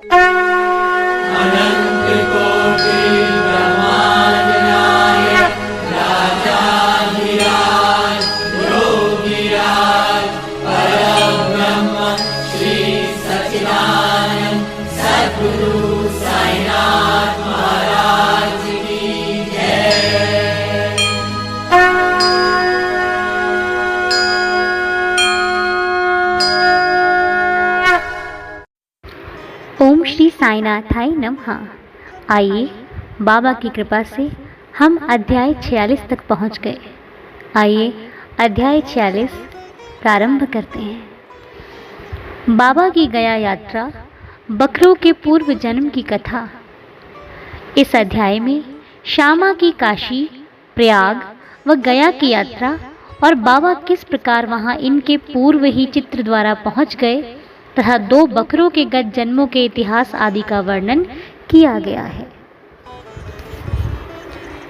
अनंत कोटि ब्रह्मांड नायक राजाधिराज योगीराज परब्रह्म श्री सच्चिदानंद सद्गुरु साईनाथ महाराज की जय। ओम श्री साईनाथाय नमः। आइए बाबा की कृपा से हम अध्याय 46 तक पहुंच गए। आइए अध्याय 46 प्रारंभ करते हैं। बाबा की गया यात्रा, बकरों के पूर्व जन्म की कथा। इस अध्याय में श्यामा की काशी, प्रयाग व गया की यात्रा और बाबा किस प्रकार वहां इनके पूर्व ही चित्र द्वारा पहुंच गए तथा 2 बकरों के गत जन्मों के इतिहास आदि का वर्णन किया गया है।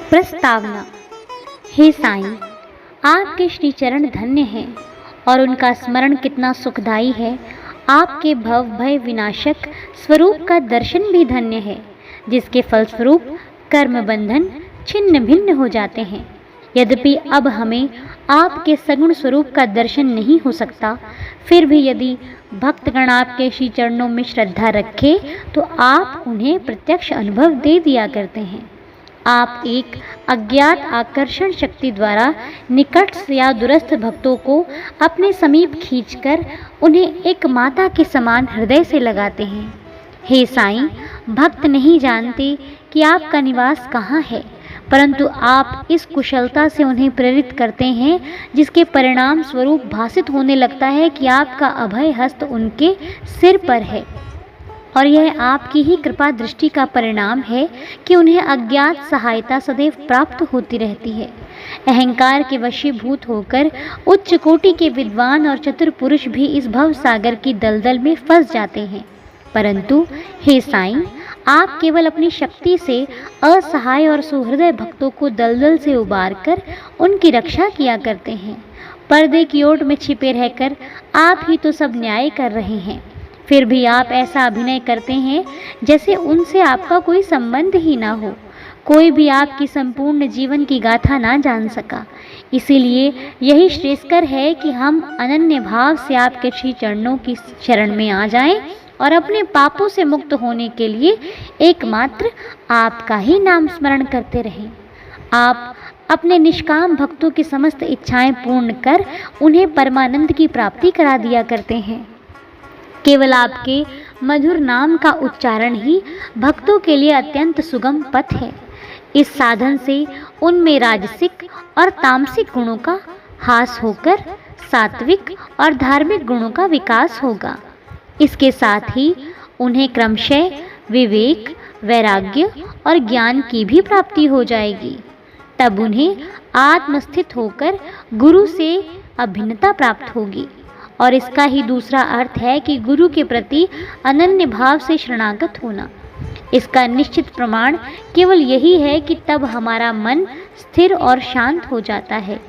प्रस्तावना। हे साईं, आपके श्री चरण धन्य हैं और उनका स्मरण कितना सुखदायी है। आपके भव भय विनाशक स्वरूप का दर्शन भी धन्य है, जिसके फलस्वरूप कर्म बंधन छिन्न भिन्न हो जाते हैं। यद्यपि अब हमें आपके सगुण स्वरूप का दर्शन नहीं हो सकता, फिर भी यदि भक्तगण आपके श्री चरणों में श्रद्धा रखे तो आप उन्हें प्रत्यक्ष अनुभव दे दिया करते हैं। आप एक अज्ञात आकर्षण शक्ति द्वारा निकट या दूरस्थ भक्तों को अपने समीप खींचकर उन्हें एक माता के समान हृदय से लगाते हैं। हे साईं, भक्त नहीं जानते कि आपका निवास कहाँ है, परंतु आप इस कुशलता से उन्हें प्रेरित करते हैं, जिसके परिणाम स्वरूप भासित होने लगता है कि आपका अभय हस्त उनके सिर पर है। और यह आपकी ही कृपा दृष्टि का परिणाम है कि उन्हें अज्ञात सहायता सदैव प्राप्त होती रहती है। अहंकार के वशीभूत होकर उच्च कोटि के विद्वान और चतुर पुरुष भी इस भव सागर की दलदल में फंस जाते हैं, परंतु हे साईं, आप केवल अपनी शक्ति से असहाय और सुहृदय भक्तों को दलदल से उबारकर उनकी रक्षा किया करते हैं। पर्दे की ओट में छिपे रहकर आप ही तो सब न्याय कर रहे हैं, फिर भी आप ऐसा अभिनय करते हैं जैसे उनसे आपका कोई संबंध ही ना हो। कोई भी आपकी संपूर्ण जीवन की गाथा ना जान सका। इसीलिए यही श्रेयस्कर है कि हम अनन्य भाव से आपके श्री चरणों की शरण में आ जाएं और अपने पापों से मुक्त होने के लिए एकमात्र आपका ही नाम स्मरण करते रहें। आप अपने निष्काम भक्तों की समस्त इच्छाएं पूर्ण कर उन्हें परमानंद की प्राप्ति करा दिया करते हैं। केवल आपके मधुर नाम का उच्चारण ही भक्तों के लिए अत्यंत सुगम पथ है। इस साधन से उनमें राजसिक और तामसिक गुणों का हास होकर सात्विक और धार्मिक गुणों का विकास होगा। इसके साथ ही उन्हें क्रमशः विवेक, वैराग्य और ज्ञान की भी प्राप्ति हो जाएगी। तब उन्हें आत्मस्थित होकर गुरु से अभिन्नता प्राप्त होगी, और इसका ही दूसरा अर्थ है कि गुरु के प्रति अनन्य भाव से शरणागत होना। इसका निश्चित प्रमाण केवल यही है कि तब हमारा मन स्थिर और शांत हो जाता है।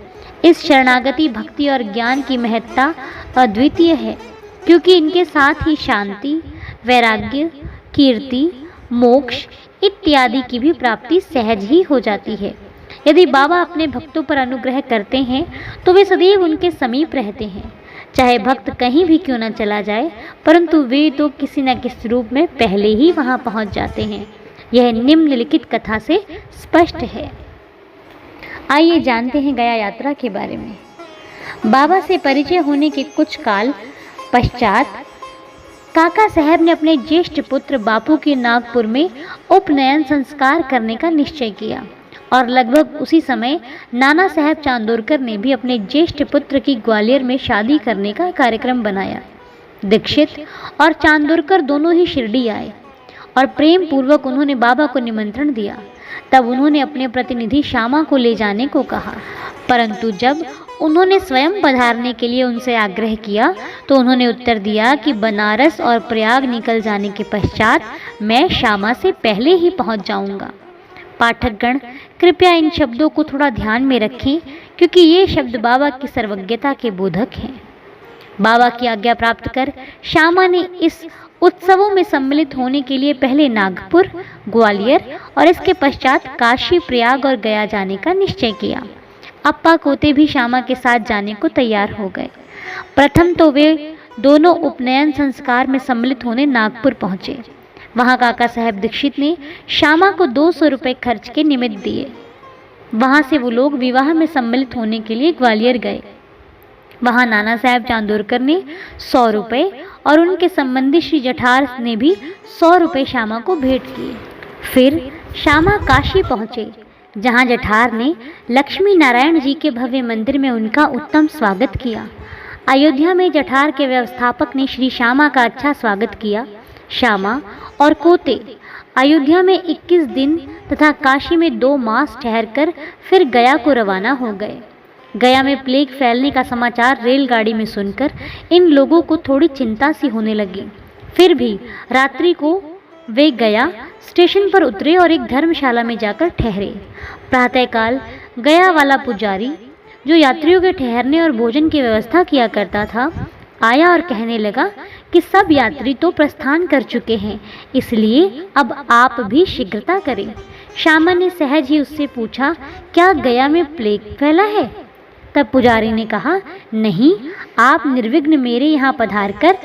इस शरणागति भक्ति और ज्ञान की महत्ता अद्वितीय है, क्योंकि इनके साथ ही शांति, वैराग्य, कीर्ति, मोक्ष इत्यादि की भी प्राप्ति सहज ही हो जाती है। यदि बाबा अपने भक्तों पर अनुग्रह करते हैं तो वे सदैव उनके समीप रहते हैं, चाहे भक्त कहीं भी क्यों न चला जाए, परंतु वे तो किसी न किसी रूप में पहले ही वहां पहुंच जाते हैं। यह निम्नलिखित कथा से स्पष्ट है। आइए जानते हैं गया यात्रा के बारे में। बाबा से परिचय होने के कुछ काल पश्चात काका साहब ने अपने ज्येष्ठ पुत्र बापू के नागपुर में उपनयन संस्कार करने का निश्चय किया, और लगभग उसी समय नाना साहब चांदोरकर ने भी अपने ज्येष्ठ पुत्र की ग्वालियर में शादी करने का कार्यक्रम बनाया। दीक्षित और चांदोरकर दोनों ही शिरडी आए और प्रेम पूर्वक उन्होंने बाबा को निमंत्रण दिया। तब उन्होंने अपने प्रतिनिधि श्यामा को ले जाने को कहा, परंतु जब उन्होंने स्वयं पधारने के लिए उनसे आग्रह किया तो उन्होंने उत्तर दिया कि बनारस और प्रयाग निकल जाने के पश्चात मैं श्यामा से पहले ही पहुंच जाऊंगा। पाठकगण कृपया इन शब्दों को थोड़ा ध्यान में रखें, क्योंकि ये शब्द बाबा की सर्वज्ञता के बोधक हैं। बाबा की आज्ञा प्राप्त कर श्यामा ने इस उत्सवों में सम्मिलित होने के लिए पहले नागपुर, ग्वालियर और इसके पश्चात काशी, प्रयाग और गया जाने का निश्चय किया। अप्पा कोते भी श्यामा के साथ जाने को तैयार हो गए। प्रथम तो वे दोनों उपनयन संस्कार में सम्मिलित होने नागपुर पहुंचे। वहां काका साहेब दीक्षित ने श्यामा को 200 रुपये खर्च के निमित्त दिए। वहां से वो लोग विवाह में सम्मिलित होने के लिए ग्वालियर गए। वहां नाना साहेब चांदोरकर ने 100 रुपये और उनके संबंधी श्री जठार ने भी 100 रुपये श्यामा को भेंट किए। फिर श्यामा काशी पहुंचे, जहां जठार ने लक्ष्मी नारायण जी के भव्य मंदिर में उनका उत्तम स्वागत किया। अयोध्या में जठार के व्यवस्थापक ने श्री श्यामा का अच्छा स्वागत किया। श्यामा और कोते अयोध्या में 21 दिन तथा काशी में 2 मास ठहरकर फिर गया को रवाना हो गए। गया में प्लेग फैलने का समाचार रेलगाड़ी में सुनकर इन लोगों को थोड़ी चिंता सी होने लगी। फिर भी रात्रि को वे गया स्टेशन पर उतरे और एक धर्मशाला में जाकर ठहरे। प्रातःकाल गया वाला पुजारी, जो यात्रियों के ठहरने और भोजन की व्यवस्था किया करता था, आया और कहने लगा कि सब यात्री तो प्रस्थान कर चुके हैं, इसलिए अब आप भी शीघ्रता करें। श्यामा ने सहज ही उससे पूछा, क्या गया में प्लेग फैला है? तब पुजारी ने कहा, नहीं, आप निर्विघ्न मेरे यहाँ पधार कर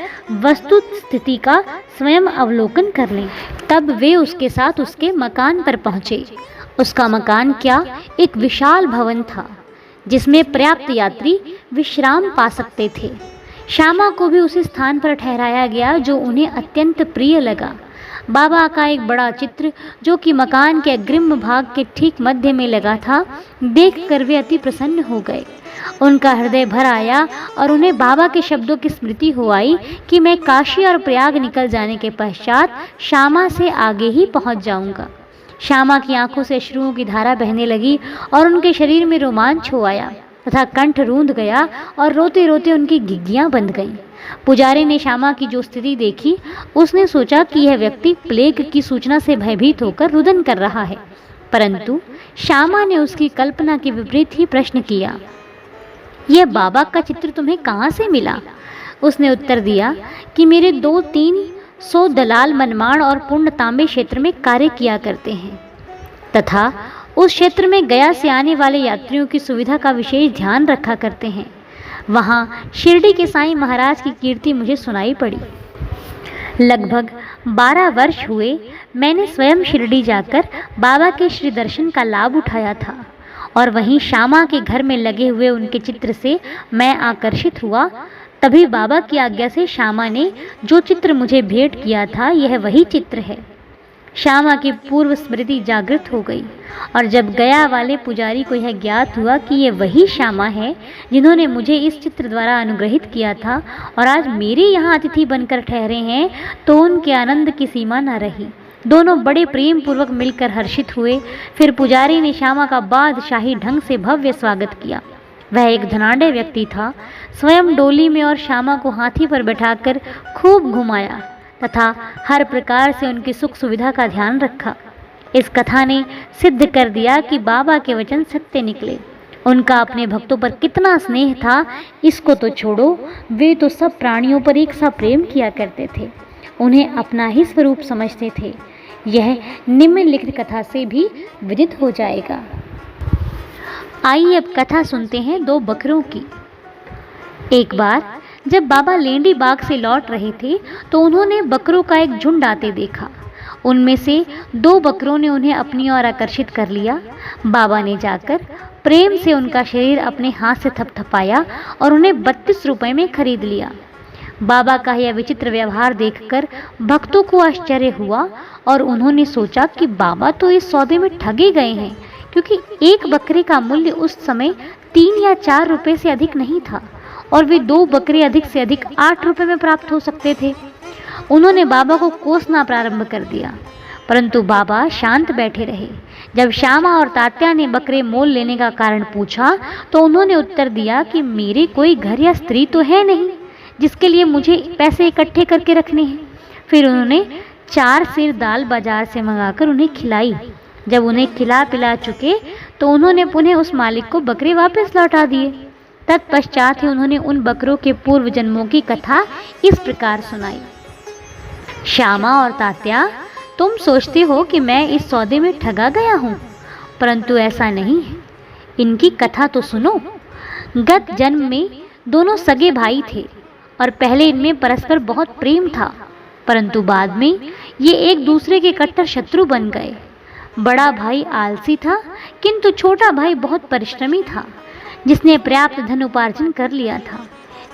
वस्तुत स्थिति का स्वयं अवलोकन कर लें। तब वे उसके साथ उसके मकान पर पहुँचे। उसका मकान क्या, एक विशाल भवन था जिसमें पर्याप्त यात्री विश्राम पा सकते थे। श्यामा को भी उसी स्थान पर ठहराया गया जो उन्हें अत्यंत प्रिय लगा। बाबा का एक बड़ा चित्र, जो कि मकान के अग्रिम भाग के ठीक मध्य में लगा था, देखकर वे अति प्रसन्न हो गए। उनका हृदय भर आया और उन्हें बाबा के शब्दों की स्मृति हो आई कि मैं काशी और प्रयाग निकल जाने के पश्चात श्यामा से आगे ही पहुंच जाऊंगा। श्यामा की आंखों से अश्रुओं की धारा बहने लगी और उनके शरीर में रोमांच हो आया तथा कंठ रूंध गया और रोते रोते उनकी घिघियां बंध गईं। पुजारी ने श्यामा की जो स्थिति देखी, उसने सोचा कि यह व्यक्ति प्लेग की सूचना से भयभीत होकर रुदन कर रहा है, परंतु श्यामा ने उसकी कल्पना के विपरीत ही प्रश्न किया, यह बाबा का चित्र तुम्हें कहाँ से मिला? उसने उत्तर दिया कि मेरे 200-300 दलाल मनमाड़ और पूर्ण तांबे क्षेत्र में कार्य किया करते हैं तथा उस क्षेत्र में गया से आने वाले यात्रियों की सुविधा का विशेष ध्यान रखा करते हैं। वहाँ शिरडी के साईं महाराज की कीर्ति मुझे सुनाई पड़ी। लगभग 12 वर्ष हुए मैंने स्वयं शिरडी जाकर बाबा के श्री दर्शन का लाभ उठाया था और वहीं श्यामा के घर में लगे हुए उनके चित्र से मैं आकर्षित हुआ। तभी बाबा की आज्ञा से श्यामा ने जो चित्र मुझे भेंट किया था, यह वही चित्र है। श्यामा की पूर्व स्मृति जागृत हो गई और जब गया वाले पुजारी को यह ज्ञात हुआ कि ये वही श्यामा है जिन्होंने मुझे इस चित्र द्वारा अनुग्रहित किया था और आज मेरे यहाँ अतिथि बनकर ठहरे हैं, तो उनके आनंद की सीमा न रही। दोनों बड़े प्रेम पूर्वक मिलकर हर्षित हुए। फिर पुजारी ने श्यामा का बादशाही ढंग से भव्य स्वागत किया। वह एक धनाढ़ व्यक्ति था। स्वयं डोली में और श्यामा को हाथी पर बैठाकर खूब घुमाया तथा हर प्रकार से उनकी सुख सुविधा का ध्यान रखा। इस कथा ने सिद्ध कर दिया कि बाबा के वचन सत्य निकले। उनका अपने भक्तों पर कितना स्नेह था, इसको तो छोड़ो, वे तो सब प्राणियों पर एक सा प्रेम किया करते थे, उन्हें अपना ही स्वरूप समझते थे। यह निम्नलिखित कथा से भी विदित हो जाएगा। आइए अब कथा सुनते हैं 2 बकरों की। एक बार जब बाबा लेंडी बाग से लौट रहे थे तो उन्होंने बकरों का एक झुंड आते देखा। उनमें से 2 बकरों ने उन्हें अपनी ओर आकर्षित कर लिया। बाबा ने जाकर प्रेम से उनका शरीर अपने हाथ से थपथपाया और उन्हें 32 रुपये में खरीद लिया। बाबा का यह विचित्र व्यवहार देखकर भक्तों को आश्चर्य हुआ और उन्होंने सोचा कि बाबा तो इस सौदे में ठगे गए हैं, क्योंकि एक बकरे का मूल्य उस समय 3 या 4 रुपये से अधिक नहीं था और वे 2 बकरे अधिक से अधिक 8 रुपये में प्राप्त हो सकते थे। उन्होंने बाबा को कोसना प्रारंभ कर दिया, परंतु बाबा शांत बैठे रहे। जब श्यामा और तात्या ने बकरे मोल लेने का कारण पूछा तो उन्होंने उत्तर दिया कि मेरे कोई घर या स्त्री तो है नहीं जिसके लिए मुझे पैसे इकट्ठे करके रखने हैं। फिर उन्होंने 4 सेर दाल बाजार से मंगाकर उन्हें खिलाई। जब उन्हें खिला पिला चुके तो उन्होंने पुनः उस मालिक को बकरे वापस लौटा दिए। तत्पश्चात ही उन्होंने उन बकरों के पूर्व जन्मों की कथा इस प्रकार सुनाई। श्यामा और तात्या, तुम सोचते हो कि मैं इस सौदे में ठगा गया हूँ, परंतु ऐसा नहीं है। इनकी कथा तो सुनो। गत जन्म में दोनों सगे भाई थे और पहले इनमें परस्पर बहुत प्रेम था, परंतु बाद में ये एक दूसरे के कट्टर शत्रु बन गए। बड़ा भाई आलसी था, किंतु छोटा भाई बहुत परिश्रमी था, जिसने पर्याप्त धन उपार्जन कर लिया था,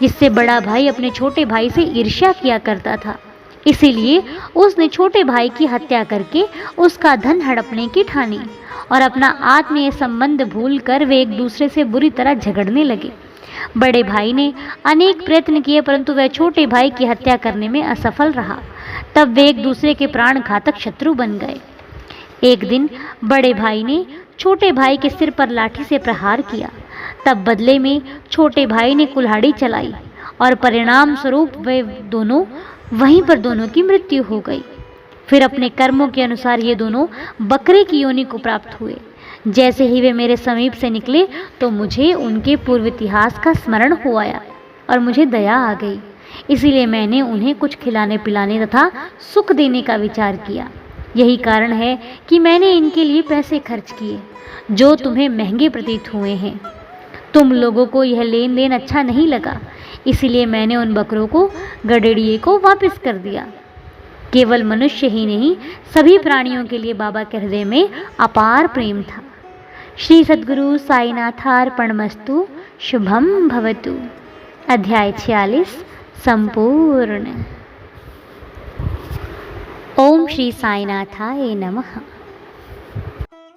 जिससे बड़ा भाई अपने छोटे भाई से ईर्ष्या किया करता था। इसीलिए उसने छोटे भाई की हत्या करके उसका धन हड़पने की ठानी और अपना आत्मीय संबंध भूलकर वे एक दूसरे से बुरी तरह झगड़ने लगे। बड़े भाई ने अनेक प्रयत्न किए, परंतु वह छोटे भाई की हत्या करने में असफल रहा। तब वे एक दूसरे के प्राण घातक शत्रु बन गए। एक दिन बड़े भाई ने छोटे भाई के सिर पर लाठी से प्रहार किया। तब बदले में छोटे भाई ने कुल्हाड़ी चलाई और परिणाम स्वरूप वे दोनों वहीं पर दोनों की मृत्यु हो गई। फिर अपने कर्मों के अनुसार ये दोनों बकरे की योनि को प्राप्त हुए। जैसे ही वे मेरे समीप से निकले तो मुझे उनके पूर्व इतिहास का स्मरण हो आया और मुझे दया आ गई। इसीलिए मैंने उन्हें कुछ खिलाने पिलाने तथा सुख देने का विचार किया। यही कारण है कि मैंने इनके लिए पैसे खर्च किए, जो तुम्हें महंगे प्रतीत हुए हैं। तुम लोगों को यह लेन देन अच्छा नहीं लगा, इसीलिए मैंने उन बकरों को गडेड़िए को वापस कर दिया। केवल मनुष्य ही नहीं, सभी प्राणियों के लिए बाबा के हृदय में अपार प्रेम था। श्री सद्गुरु साईनाथार्पणमस्तु। शुभम भवतु। अध्याय 46 संपूर्ण। ओम श्री साईनाथाय नमः।